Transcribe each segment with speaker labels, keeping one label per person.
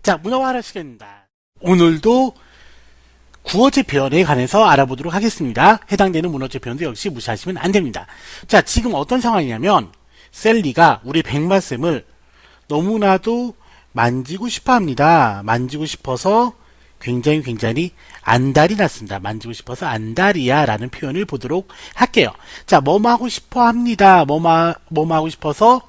Speaker 1: 자, 문어화라 시간입니다. 오늘도 구어체 표현에 관해서 알아보도록 하겠습니다. 해당되는 문어체 표현도 역시 무시하시면 안 됩니다. 자, 지금 어떤 상황이냐면 셀리가 우리 백마쌤을 너무나도 만지고 싶어 합니다. 만지고 싶어서 굉장히 안달이 났습니다. 만지고 싶어서 안달이야 라는 표현을 보도록 할게요. 자, 뭐뭐 하고 싶어 합니다. 뭐뭐 하고 싶어서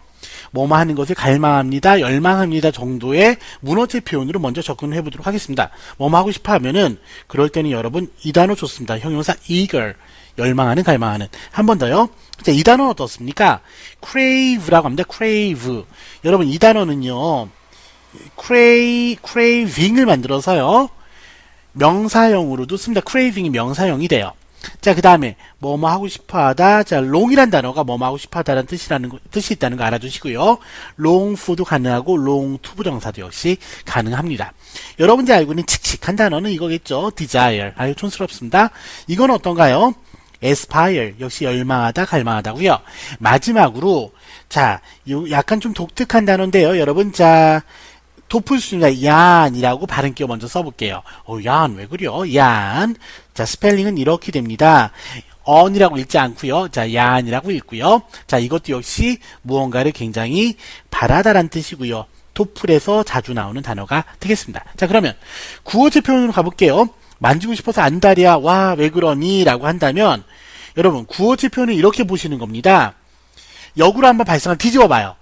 Speaker 1: 뭐뭐 하는 것을 갈망합니다. 열망합니다 정도의 문어체 표현으로 먼저 접근을 해보도록 하겠습니다. 뭐뭐 하고 싶어 하면은 그럴 때는 여러분 이 단어 좋습니다. 형용사 eager, 열망하는, 갈망하는. 한 번 더요. 자, 이 단어는 어떻습니까? crave라고 합니다. crave. 여러분 이 단어는요. craving을 만들어서요. 명사형으로도 씁니다. craving이 명사형이 돼요. 자, 그 다음에 뭐뭐 하고 싶어 하다. 자, long이란 단어가 뭐뭐 하고 싶어 하다라는 뜻이 있다는 거 알아두시고요. long for도 가능하고 long to 부정사도 역시 가능합니다. 여러분들이 알고 있는 칙칙한 단어는 이거겠죠. desire. 아유, 촌스럽습니다. 이건 어떤가요? aspire. 역시 열망하다, 갈망하다고요. 마지막으로 자, 요 약간 좀 독특한 단어인데요. 여러분, 자, 도플 수준이나 얀이라고 발음 끼워 먼저 써볼게요. 얀, 왜 그려? 얀. 자, 스펠링은 이렇게 됩니다. 언이라고 읽지 않고요. 자, 얀이라고 읽고요. 자, 이것도 역시 무언가를 굉장히 바라다란 뜻이고요. 도플에서 자주 나오는 단어가 되겠습니다. 자, 그러면 구어체 표현으로 가볼게요. 만지고 싶어서 안달이야. 와, 왜 그러니? 라고 한다면 여러분, 구어체 표현을 이렇게 보시는 겁니다. 역으로 한번 발상을 뒤집어 봐요.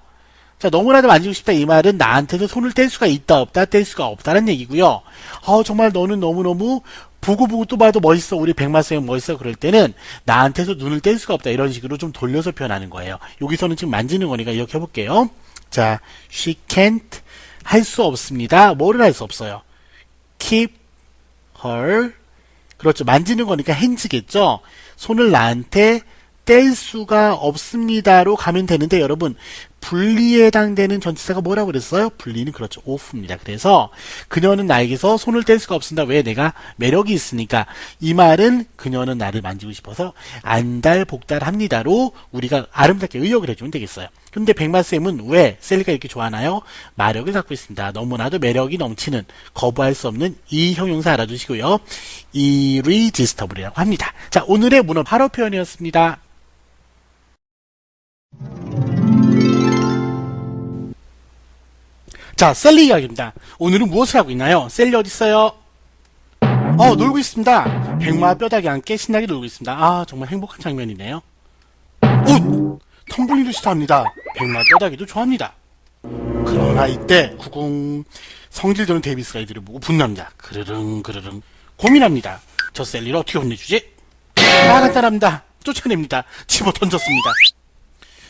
Speaker 1: 자, 너무나도 만지고 싶다 이 말은 나한테서 손을 뗄 수가 있다 없다, 뗄 수가 없다는 얘기고요. 정말 너는 너무너무 보고 또 봐도 멋있어. 우리 백마쌤 멋있어. 그럴 때는 나한테서 눈을 뗄 수가 없다. 이런 식으로 좀 돌려서 표현하는 거예요. 여기서는 지금 만지는 거니까 이렇게 해볼게요. 자, she can't 할 수 없습니다. 뭐를 할 수 없어요? keep her. 그렇죠. 만지는 거니까 hands겠죠. 손을 나한테 뗄 수가 없습니다로 가면 되는데 여러분 분리에 해당되는 전치사가 뭐라고 그랬어요? 분리는 그렇죠. off입니다. 그래서 그녀는 나에게서 손을 뗄 수가 없습니다. 왜? 내가 매력이 있으니까. 이 말은 그녀는 나를 만지고 싶어서 안달복달합니다로 우리가 아름답게 의역을 해주면 되겠어요. 근데 백마쌤은 왜 셀리가 이렇게 좋아하나요? 마력을 갖고 있습니다. 너무나도 매력이 넘치는, 거부할 수 없는 이 형용사 알아두시고요. irresistible이라고 합니다. 자, 오늘의 문어 바로 표현이었습니다. 자, 셀리 이야기입니다. 오늘은 무엇을 하고 있나요? 셀리 어디 있어요? 놀고 있습니다. 백마 뼈다귀 함께 신나게 놀고 있습니다. 아, 정말 행복한 장면이네요. 텀블링도 싫어합니다. 백마 뼈다귀도 좋아합니다. 그러나 이때 성질 좋은 데이비스가 이들을 보고 분노합니다. 그르릉 고민합니다. 저 셀리를 어떻게 혼내주지? 간단합니다. 쫓아냅니다. 집어 던졌습니다.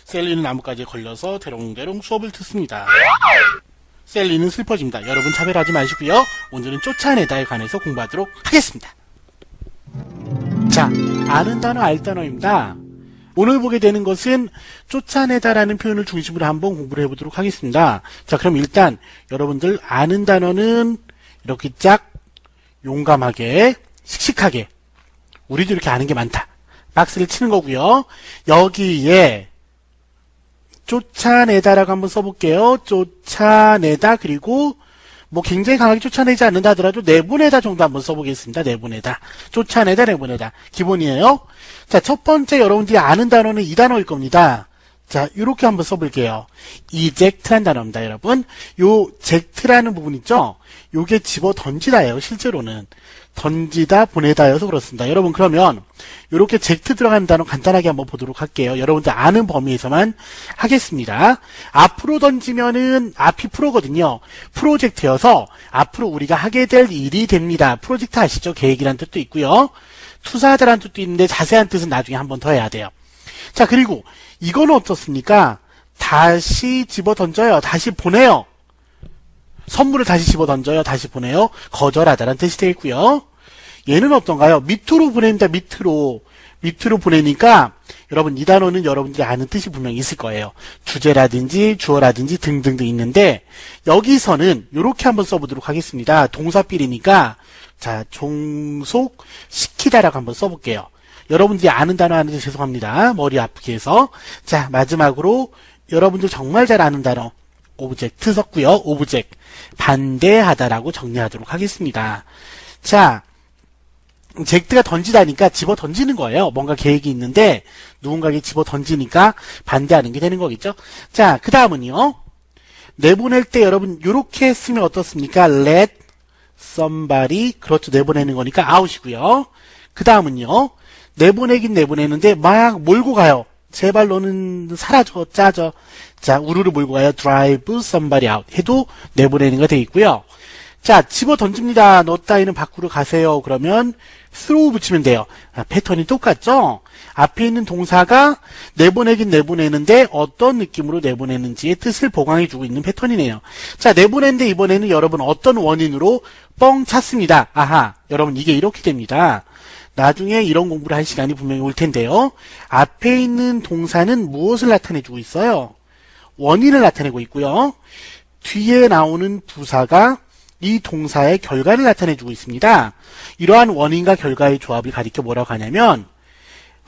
Speaker 1: 셀리는 나뭇가지에 걸려서 대롱대롱 수업을 듣습니다. 셀리는 슬퍼집니다. 여러분 차별하지 마시고요. 오늘은 쫓아내다에 관해서 공부하도록 하겠습니다. 자, 아는 단어, 알 단어입니다. 오늘 보게 되는 것은 쫓아내다라는 표현을 중심으로 한번 공부를 해보도록 하겠습니다. 자, 그럼 일단 여러분들 아는 단어는 이렇게 쫙 용감하게, 씩씩하게 우리도 이렇게 아는 게 많다. 박스를 치는 거고요. 여기에 쫓아내다라고 한번 써볼게요. 쫓아내다 그리고 뭐 굉장히 강하게 쫓아내지 않는다 하더라도 내보내다 정도 한번 써보겠습니다. 내보내다. 쫓아내다, 내보내다. 기본이에요. 자, 첫 번째 여러분들이 아는 단어는 이 단어일 겁니다. 자, 이렇게 한번 써볼게요. eject란 단어입니다, 여러분. 요 젝트라는 부분 있죠? 요게 집어 던지다예요, 실제로는. 던지다, 보내다여서 그렇습니다. 여러분, 그러면 요렇게 젝트 들어가는 단어 간단하게 한번 보도록 할게요. 여러분들 아는 범위에서만 하겠습니다. 앞으로 던지면은 앞이 프로거든요. 프로젝트여서 앞으로 우리가 하게 될 일이 됩니다. 프로젝트 아시죠? 계획이란 뜻도 있고요. 투자하다라는 뜻도 있는데 자세한 뜻은 나중에 한번 더 해야 돼요. 자, 그리고 이거는 어떻습니까? 다시 집어 던져요. 다시 보내요. 선물을 다시 집어 던져요. 다시 보내요. 거절하다라는 뜻이 되겠고요. 얘는 어떤가요? 밑으로 보냅니다. 밑으로 보내니까 여러분 이 단어는 여러분들이 아는 뜻이 분명히 있을 거예요. 주제라든지 주어라든지 등등등 있는데 여기서는 이렇게 한번 써보도록 하겠습니다. 동사필이니까 자, 종속시키다라고 한번 써볼게요. 여러분들이 아는 단어 하는데 죄송합니다. 머리 아프게 해서. 자, 마지막으로 여러분들 정말 잘 아는 단어. 오브젝트 썼고요. 오브젝트 반대하다라고 정리하도록 하겠습니다. 자, 젝트가 던지다니까 집어 던지는 거예요. 뭔가 계획이 있는데 누군가에게 집어 던지니까 반대하는 게 되는 거겠죠. 자, 그 다음은요. 내보낼 때 여러분 이렇게 했으면 어떻습니까? let somebody, 그렇죠. 내보내는 거니까 out이고요. 그 다음은요. 내보내긴 내보내는데 막 몰고 가요. 제발 너는 사라져, 짜져. 자, 우르르 몰고 가요. drive somebody out 해도 내보내는 거 돼 있고요. 자, 집어 던집니다. 너 따위는 밖으로 가세요. 그러면 throw 붙이면 돼요. 패턴이 똑같죠? 앞에 있는 동사가 내보내긴 내보내는데 어떤 느낌으로 내보내는지의 뜻을 보강해주고 있는 패턴이네요. 자, 내보내는데 이번에는 여러분 어떤 원인으로 뻥 찼습니다. 아하, 여러분 이게 이렇게 됩니다. 나중에 이런 공부를 할 시간이 분명히 올 텐데요. 앞에 있는 동사는 무엇을 나타내주고 있어요? 원인을 나타내고 있고요. 뒤에 나오는 부사가 이 동사의 결과를 나타내주고 있습니다. 이러한 원인과 결과의 조합을 가리켜 뭐라고 하냐면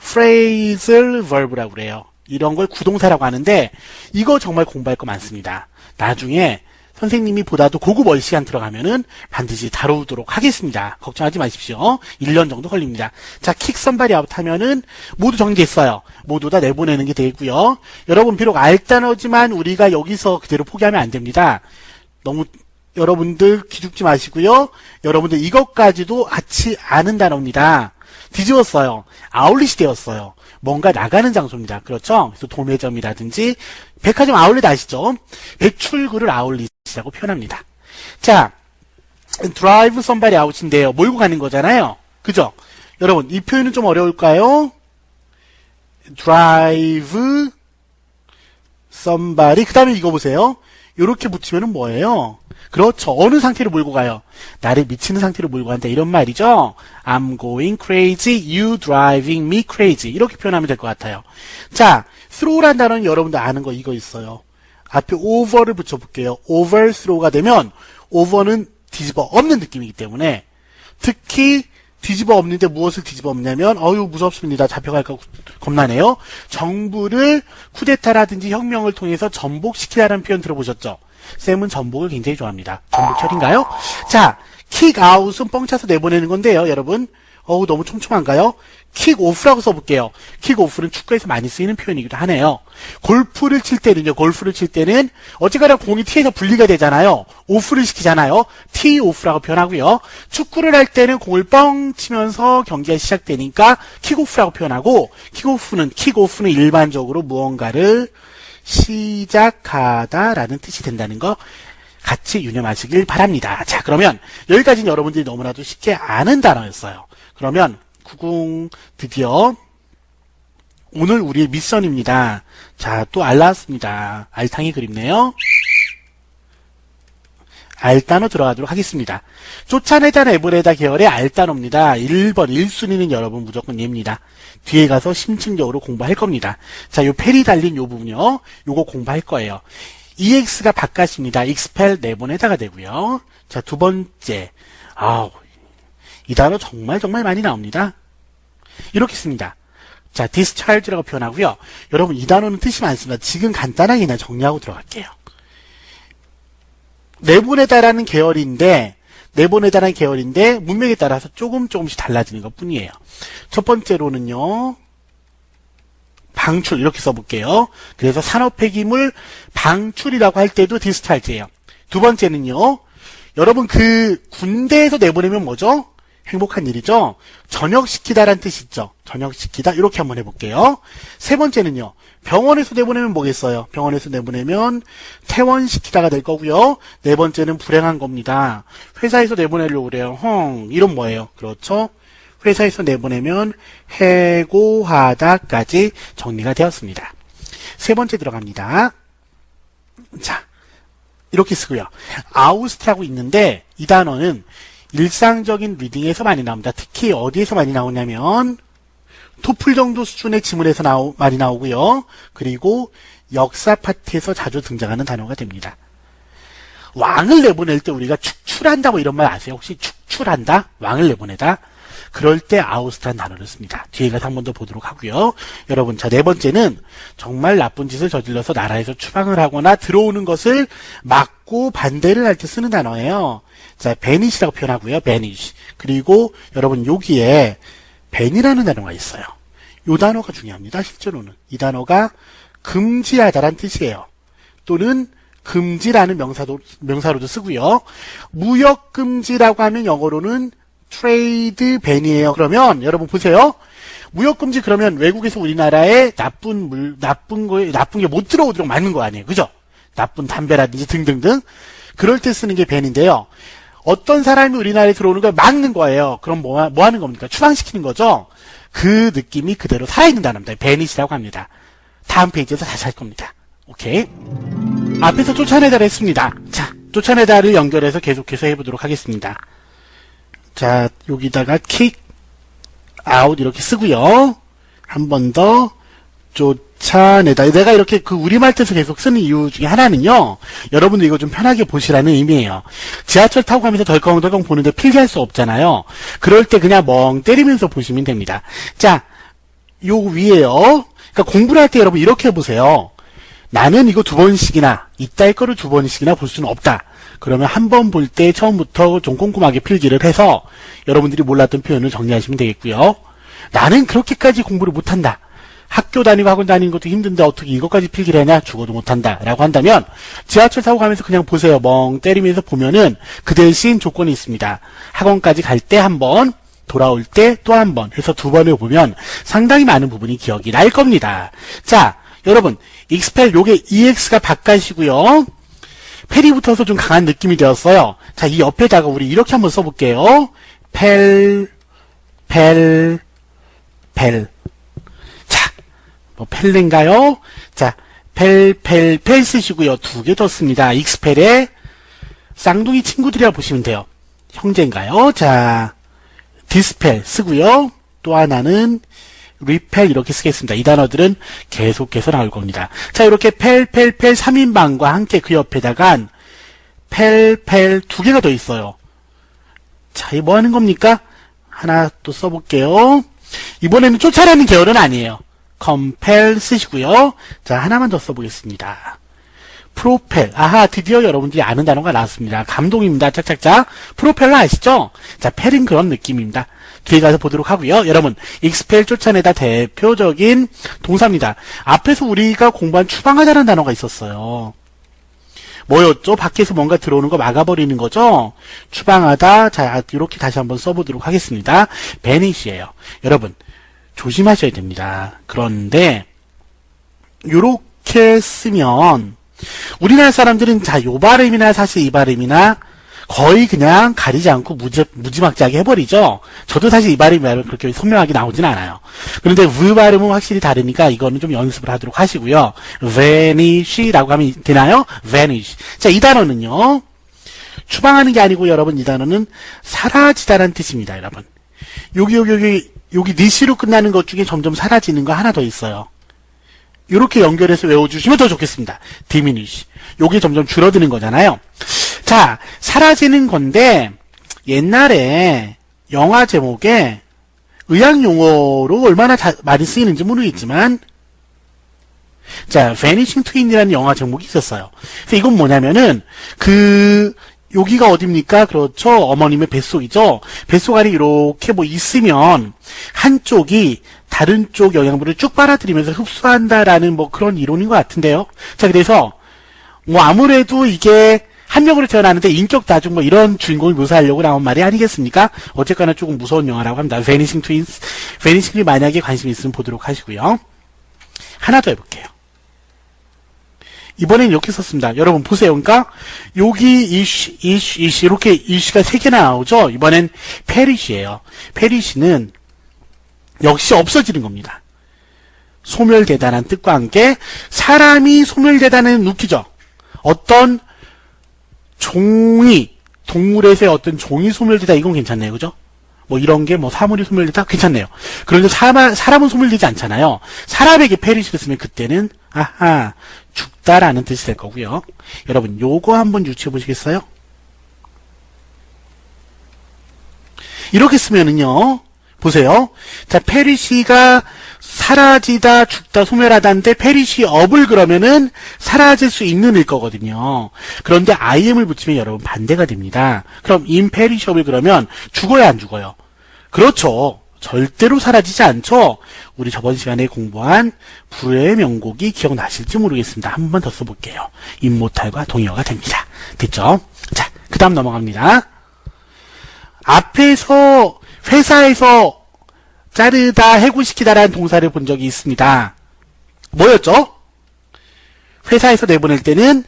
Speaker 1: phrasal verb라고 그래요. 이런 걸 구동사라고 하는데 이거 정말 공부할 거 많습니다. 나중에 선생님이 보다도 고급 월 시간 들어가면은 반드시 다루도록 하겠습니다. 걱정하지 마십시오. 1년 정도 걸립니다. 자, kick somebody out 하면은 모두 정리됐어요. 모두 다 내보내는 게 되고요. 여러분 비록 알 단어지만 우리가 여기서 그대로 포기하면 안 됩니다. 너무 여러분들 기죽지 마시고요. 여러분들 이것까지도 같이 아는 단어입니다. 뒤집었어요. 아울렛이 되었어요. 뭔가 나가는 장소입니다. 그렇죠? 그래서 도매점이라든지 백화점 아울렛 아시죠? 배출구를 아울렛이라고 표현합니다. 자, drive somebody out인데요. 몰고 가는 거잖아요. 그죠? 여러분 이 표현은 좀 어려울까요? drive somebody 그 다음에 이거 보세요. 이렇게 붙이면 뭐예요? 그렇죠. 어느 상태로 몰고 가요? 나를 미치는 상태로 몰고 간다. 이런 말이죠. I'm going crazy, you driving me crazy. 이렇게 표현하면 될 것 같아요. 자, throw란 단어는 여러분들 아는 거 이거 있어요. 앞에 over를 붙여볼게요. overthrow가 되면 over는 뒤집어 엎는 느낌이기 때문에 특히 뒤집어 엎는데 무엇을 뒤집어 엎냐면 어휴 무섭습니다. 잡혀갈까 겁나네요. 정부를 쿠데타라든지 혁명을 통해서 전복시키다라는 표현 들어보셨죠? 쌤은 전복을 굉장히 좋아합니다. 전복철인가요? 자, kick out은 뻥차서 내보내는 건데요. 여러분 어우 너무 촘촘한가요? kick off라고 써볼게요. kick off는 축구에서 많이 쓰이는 표현이기도 하네요. 골프를 칠 때는 어쨌거나 공이 티에서 분리가 되잖아요. 오프를 시키잖아요. tee off라고 표현하고요. 축구를 할 때는 공을 뻥 치면서 경기가 시작되니까 kick off라고 표현하고 kick off는 일반적으로 무언가를 시작하다라는 뜻이 된다는 거 같이 유념하시길 바랍니다. 자, 그러면 여기까지는 여러분들이 너무나도 쉽게 아는 단어였어요. 그러면 드디어 오늘 우리의 미션입니다. 자, 또 알 나왔습니다. 알탕이 그립네요. 알단어 들어가도록 하겠습니다. 쫓아내다 내보내다 계열의 알단어입니다. 1번 1순위는 여러분 무조건 얘입니다. 뒤에 가서 심층적으로 공부할 겁니다. 자, 요 펠이 달린 요 부분요. 요거 공부할 거예요. EX가 바깥입니다. expel 내보내다가 되고요. 자, 두 번째. 이 단어 정말 많이 나옵니다. 이렇게 씁니다. 자, discharge라고 표현하고요. 여러분 이 단어는 뜻이 많습니다. 지금 간단하게 그냥 정리하고 들어갈게요. 내보내다라는 계열인데 문맥에 따라서 조금씩 달라지는 것 뿐이에요. 첫 번째로는요. 방출 이렇게 써볼게요. 그래서 산업폐기물 방출이라고 할 때도 discharge예요. 두 번째는요. 여러분 그 군대에서 내보내면 뭐죠? 행복한 일이죠. 전역시키다라는 뜻이 있죠. 전역시키다 이렇게 한번 해볼게요. 세 번째는요. 병원에서 내보내면 뭐겠어요? 병원에서 내보내면 퇴원시키다가 될 거고요. 네 번째는 불행한 겁니다. 회사에서 내보내려고 그래요. 이런 뭐예요? 그렇죠. 회사에서 내보내면 해고하다까지 정리가 되었습니다. 세 번째 들어갑니다. 자, 이렇게 쓰고요. 아우스트라고 있는데 이 단어는 일상적인 리딩에서 많이 나옵니다. 특히 어디에서 많이 나오냐면 토플 정도 수준의 지문에서 많이 나오고요. 그리고 역사 파트에서 자주 등장하는 단어가 됩니다. 왕을 내보낼 때 우리가 축출한다 뭐 이런 말 아세요? 혹시 축출한다? 왕을 내보내다? 그럴 때 아우스트란 단어를 씁니다. 뒤에 가서 한 번 더 보도록 하고요. 여러분, 자, 네 번째는 정말 나쁜 짓을 저질러서 나라에서 추방을 하거나 들어오는 것을 막고 반대를 할 때 쓰는 단어예요. 자, banish라고 표현하고요. banish. 그리고 여러분, 여기에 ban이라는 단어가 있어요. 이 단어가 중요합니다. 실제로는. 이 단어가 금지하다란 뜻이에요. 또는 금지라는 명사로도 쓰고요. 무역금지라고 하면 영어로는 트레이드 밴이에요. 그러면 여러분 보세요. 무역금지 그러면 외국에서 우리나라에 나쁜 게 못 들어오도록 막는 거 아니에요. 그죠? 나쁜 담배라든지 등등등. 그럴 때 쓰는 게 밴인데요. 어떤 사람이 우리나라에 들어오는 걸 막는 거예요. 그럼 뭐 하는 겁니까? 추방시키는 거죠? 그 느낌이 그대로 살아있는 단어입니다. 밴이시라고 합니다. 다음 페이지에서 다시 할 겁니다. 오케이. 앞에서 쫓아내다를 했습니다. 자, 쫓아내다를 연결해서 계속해서 해보도록 하겠습니다. 자, 여기다가 kick out 이렇게 쓰고요. 한 번 더 쫓아내다. 내가 이렇게 그 우리말 뜻을 계속 쓰는 이유 중에 하나는요. 여러분들 이거 좀 편하게 보시라는 의미예요. 지하철 타고 가면서 덜컹덜컹 보는데 필기할 수 없잖아요. 그럴 때 그냥 멍 때리면서 보시면 됩니다. 자, 요 위에요. 그러니까 공부를 할 때 여러분 이렇게 해보세요. 나는 이거 2번씩이나 이따의 거를 2번씩이나 볼 수는 없다. 그러면 한 번 볼 때 처음부터 좀 꼼꼼하게 필기를 해서 여러분들이 몰랐던 표현을 정리하시면 되겠고요. 나는 그렇게까지 공부를 못한다. 학교 다니고 학원 다니는 것도 힘든데 어떻게 이것까지 필기를 하냐? 죽어도 못한다. 라고 한다면 지하철 타고 가면서 그냥 보세요. 멍 때리면서 보면은 그 대신 조건이 있습니다. 학원까지 갈 때 한 번, 돌아올 때 또 한 번 해서 2번을 보면 상당히 많은 부분이 기억이 날 겁니다. 자, 여러분 expel 요게 ex가 바깥이고요. 펠이 붙어서 좀 강한 느낌이 되었어요. 자, 이 옆에다가 우리 이렇게 한번 써볼게요. 펠. 자, 뭐 펠인가요? 자, 펠 쓰시고요. 2개 더 씁니다. 익스펠의 쌍둥이 친구들이라 보시면 돼요. 형제인가요? 자, 디스펠 쓰고요. 또 하나는 리펠 이렇게 쓰겠습니다. 이 단어들은 계속해서 나올 겁니다. 자, 이렇게 펠 3인방과 함께 그 옆에다가 펠 2개가 더 있어요. 자, 이 뭐 하는 겁니까? 하나 또 써볼게요. 이번에는 쫓아내는 계열은 아니에요. compel 쓰시고요. 자, 하나만 더 써보겠습니다. 프로펠. 아하, 드디어 여러분들이 아는 단어가 나왔습니다. 감동입니다. 짝짝짝. 프로펠러 아시죠? 자, 펠은 그런 느낌입니다. 뒤에 가서 보도록 하고요. 여러분, expel 쫓아내다 대표적인 동사입니다. 앞에서 우리가 공부한 추방하다라는 단어가 있었어요. 뭐였죠? 밖에서 뭔가 들어오는 거 막아버리는 거죠? 추방하다. 자, 이렇게 다시 한번 써보도록 하겠습니다. banish예요. 여러분, 조심하셔야 됩니다. 그런데 이렇게 쓰면 우리나라 사람들은 자, 요 발음이나 사실 이 발음이나 거의 그냥 가리지 않고 무지막지하게 해버리죠. 저도 사실 이 발음이 그렇게 선명하게 나오진 않아요. 그런데 의 발음은 확실히 다르니까 이거는 좀 연습을 하도록 하시고요. vanish라고 하면 되나요? vanish. 자, 이 단어는요. 추방하는 게 아니고 여러분 이 단어는 사라지다라는 뜻입니다. 여러분. 여기 니시로 끝나는 것 중에 점점 사라지는 거 하나 더 있어요. 이렇게 연결해서 외워주시면 더 좋겠습니다. diminish. 요게 점점 줄어드는 거잖아요. 자, 사라지는 건데 옛날에 영화 제목에 의학 용어로 얼마나 많이 쓰이는지 모르겠지만 자, Vanishing Twin이라는 영화 제목이 있었어요. 그래서 이건 뭐냐면은 여기가 어딥니까? 그렇죠. 어머님의 뱃속이죠. 뱃속 안에 이렇게 뭐 있으면 한쪽이 다른 쪽 영양분을 쭉 빨아들이면서 흡수한다라는 뭐 그런 이론인 것 같은데요. 자, 그래서 뭐 아무래도 이게 한 명으로 태어나는데 인격 다중 뭐 이런 주인공을 묘사하려고 나온 말이 아니겠습니까? 어쨌거나 조금 무서운 영화라고 합니다. Vanishing Twins. Vanishing이 만약에 관심이 있으면 보도록 하시고요. 하나 더 해볼게요. 이번엔 이렇게 썼습니다. 여러분 보세요. 그러니까 여기 이슈 이렇게 이슈가 3개나 나오죠. 이번엔 perish예요. perish는 역시 없어지는 겁니다. 소멸되다는 뜻과 함께 사람이 소멸되다는 웃기죠. 어떤 종이 동물에서의 어떤 종이 소멸되다 이건 괜찮네요. 그죠? 뭐 이런 게 뭐 사물이 소멸되다 괜찮네요. 그런데 사람은 소멸되지 않잖아요. 사람에게 perish를 쓰면 그때는 아하 죽다라는 뜻이 될 거고요. 여러분 요거 한번 유추해 보시겠어요? 이렇게 쓰면은요. 보세요. 자, 페리시가 사라지다, 죽다, 소멸하다인데 페리시 업을 그러면은 사라질 수 있는 일 거거든요. 그런데 IM을 붙이면 여러분 반대가 됩니다. 그럼 imperishable 그러면 죽어야 안 죽어요? 그렇죠. 절대로 사라지지 않죠. 우리 저번 시간에 공부한 불후의 명곡이 기억나실지 모르겠습니다. 한 번 더 써볼게요. 임모탈과 동의어가 됩니다. 됐죠? 자, 그 다음 넘어갑니다. 앞에서 회사에서 자르다, 해고시키다라는 동사를 본 적이 있습니다. 뭐였죠? 회사에서 내보낼 때는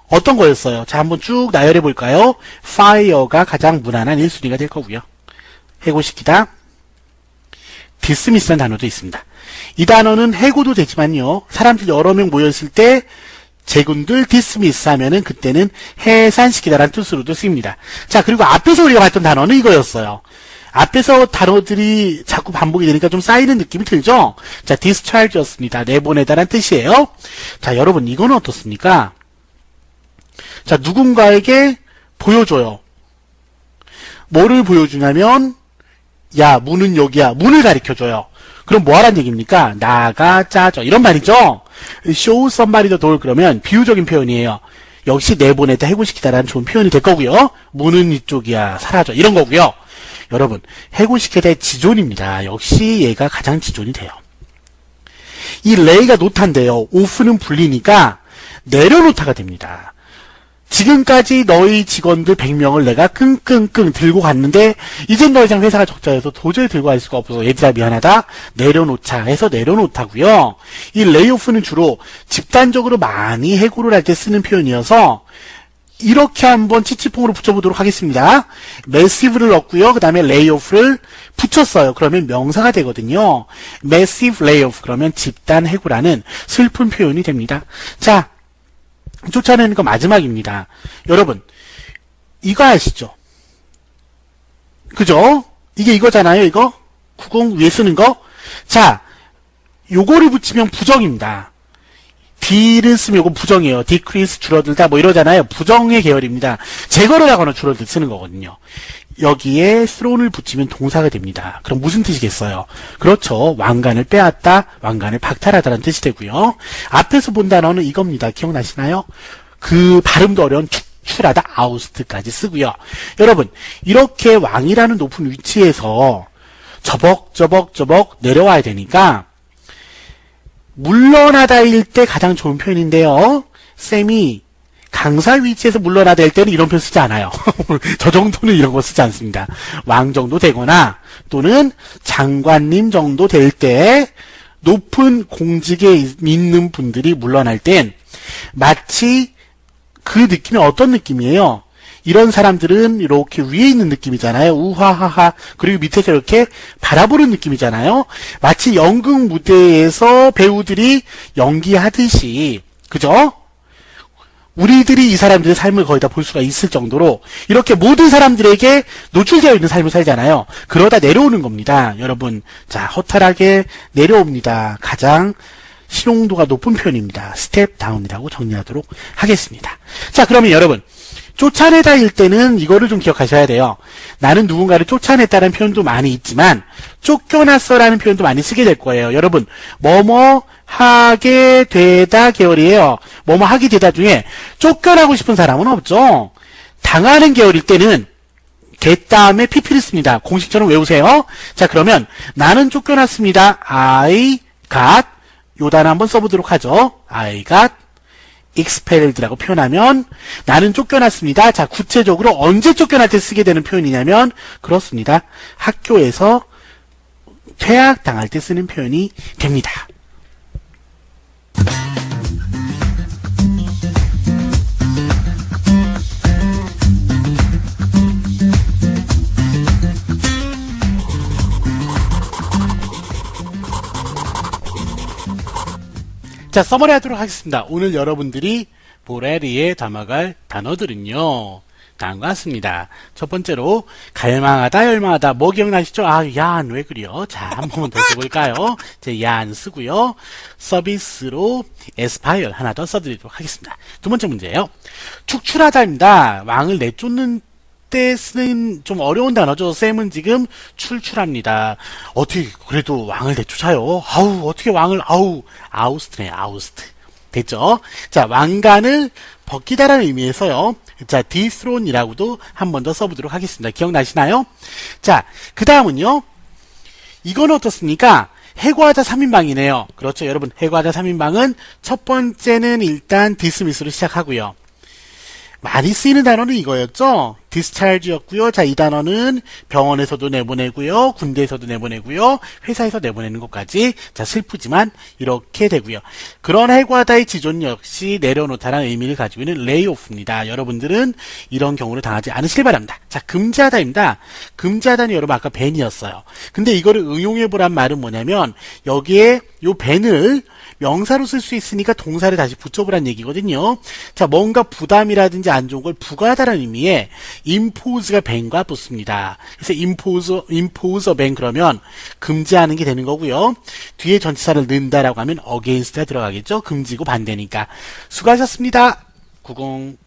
Speaker 1: 어떤 거였어요? 자, 한번 쭉 나열해 볼까요? fire가 가장 무난한 1순위가 될 거고요. 해고시키다, dismiss라는 단어도 있습니다. 이 단어는 해고도 되지만요. 사람들 여러 명 모였을 때 제군들 dismiss 하면은 그때는 해산시키다라는 뜻으로도 쓰입니다. 자, 그리고 앞에서 우리가 봤던 단어는 이거였어요. 앞에서 단어들이 자꾸 반복이 되니까 좀 쌓이는 느낌이 들죠? 자, discharge였습니다. 내보내다라는 뜻이에요. 자, 여러분 이거는 어떻습니까? 자, 누군가에게 보여줘요. 뭐를 보여주냐면 야, 문은 여기야. 문을 가리켜줘요. 그럼 뭐 하란 얘기입니까? 나가 짜죠. 이런 말이죠. show somebody the door 그러면 비유적인 표현이에요. 역시 내보내다, 해고시키다라는 좋은 표현이 될 거고요. 문은 이쪽이야. 사라져. 이런 거고요. 여러분, 해고시키다의 지존입니다. 역시 얘가 가장 지존이 돼요. 이 레이가 노타인데요. 오프는 불리니까 내려노타가 됩니다. 지금까지 너희 직원들 100명을 내가 끙끙끙 들고 갔는데 이젠 더 이상 회사가 적자여서 도저히 들고 갈 수가 없어서 얘들아 미안하다 내려놓자 해서 내려놓다고요. 이 레이오프는 주로 집단적으로 많이 해고를 할 때 쓰는 표현이어서 이렇게 한번 치치퐁으로 붙여보도록 하겠습니다. massive를 넣었고요. 그 다음에 layoff를 붙였어요. 그러면 명사가 되거든요. massive layoff 그러면 집단 해고라는 슬픈 표현이 됩니다. 자, 쫓아내는 거 마지막입니다. 여러분, 이거 아시죠? 그죠? 이게 이거잖아요, 이거? 90 위에 쓰는 거? 자, 요거를 붙이면 부정입니다. D를 쓰면 이거 부정이에요. decrease, 줄어들다, 뭐 이러잖아요. 부정의 계열입니다. 제거를 하거나 줄어들 쓰는 거거든요. 여기에 thrown을 붙이면 동사가 됩니다. 그럼 무슨 뜻이겠어요? 그렇죠. 왕관을 빼앗다, 왕관을 박탈하다라는 뜻이 되고요. 앞에서 본 단어는 이겁니다. 기억나시나요? 그 발음도 어려운 축출하다, 아우스트까지 쓰고요. 여러분, 이렇게 왕이라는 높은 위치에서 저벅저벅 내려와야 되니까 물러나다일 때 가장 좋은 표현인데요. 쌤이 강사 위치에서 물러나다 할 때는 이런 표현 쓰지 않아요. 저 정도는 이런 거 쓰지 않습니다. 왕 정도 되거나 또는 장관님 정도 될 때 높은 공직에 있는 분들이 물러날 땐 마치 그 느낌이 어떤 느낌이에요? 이런 사람들은 이렇게 위에 있는 느낌이잖아요. 우하하하. 그리고 밑에서 이렇게 바라보는 느낌이잖아요. 마치 연극 무대에서 배우들이 연기하듯이, 그죠? 우리들이 이 사람들의 삶을 거의 다 볼 수가 있을 정도로 이렇게 모든 사람들에게 노출되어 있는 삶을 살잖아요. 그러다 내려오는 겁니다. 여러분, 자, 허탈하게 내려옵니다. 가장 신용도가 높은 편입니다. 스텝 다운이라고 정리하도록 하겠습니다. 자, 그러면 여러분, 쫓아내다일 때는 이거를 좀 기억하셔야 돼요. 나는 누군가를 쫓아냈다는 표현도 많이 있지만 쫓겨났어라는 표현도 많이 쓰게 될 거예요. 여러분, 뭐뭐 하게 되다 계열이에요. 뭐뭐 하게 되다 중에 쫓겨나고 싶은 사람은 없죠. 당하는 계열일 때는 get 다음에 pp를 씁니다. 공식처럼 외우세요. 자, 그러면 나는 쫓겨났습니다. I got 요 단어 한번 써보도록 하죠. I got expelled라고 표현하면 나는 쫓겨났습니다. 자, 구체적으로 언제 쫓겨날 때 쓰게 되는 표현이냐면 그렇습니다. 학교에서 퇴학당할 때 쓰는 표현이 됩니다. 자, 서머리 하도록 하겠습니다. 오늘 여러분들이 보레리에 담아갈 단어들은요, 다음과 같습니다. 첫 번째로, 갈망하다, 열망하다. 뭐 기억나시죠? 아, 얀, 왜 그래요? 자, 한 번만 더 써볼까요? 제 얀 쓰고요. 서비스로 에스파이어 하나 더 써드리도록 하겠습니다. 두 번째 문제예요. 축출하다입니다. 왕을 내쫓는 때 쓰는 좀 어려운 단어죠. 샘은 지금 출출합니다. 어떻게 그래도 왕을 내쫓아요? 아우 어떻게 왕을 아우스트네 아우스트. 됐죠? 자, 왕관을 벗기다라는 의미에서요. 자, 디스론이라고도 한 번 더 써보도록 하겠습니다. 기억나시나요? 자, 그 다음은요. 이건 어떻습니까? 해고하자 3인방이네요. 그렇죠, 여러분. 해고하자 3인방은 첫 번째는 일단 디스미스로 시작하고요. 많이 쓰이는 단어는 이거였죠. discharge였고요. 자, 이 단어는 병원에서도 내보내고요. 군대에서도 내보내고요. 회사에서 내보내는 것까지. 자, 슬프지만 이렇게 되고요. 그런 해고하다의 지존 역시 내려놓다라는 의미를 가지고 있는 레이오프입니다. 여러분들은 이런 경우를 당하지 않으시길 바랍니다. 자, 금지하다입니다. 금지하다는 여러분 아까 밴이었어요. 근데 이거를 응용해보란 말은 뭐냐면 여기에 요 밴을 명사로 쓸 수 있으니까 동사를 다시 붙여보란 얘기거든요. 자, 뭔가 부담이라든지 안 좋은 걸 부과하다라는 의미에 impose가 ban과 붙습니다. 그래서 impose a ban 그러면 금지하는 게 되는 거고요. 뒤에 전치사를 넣는다라고 하면 against가 들어가겠죠. 금지고 반대니까. 수고하셨습니다. 90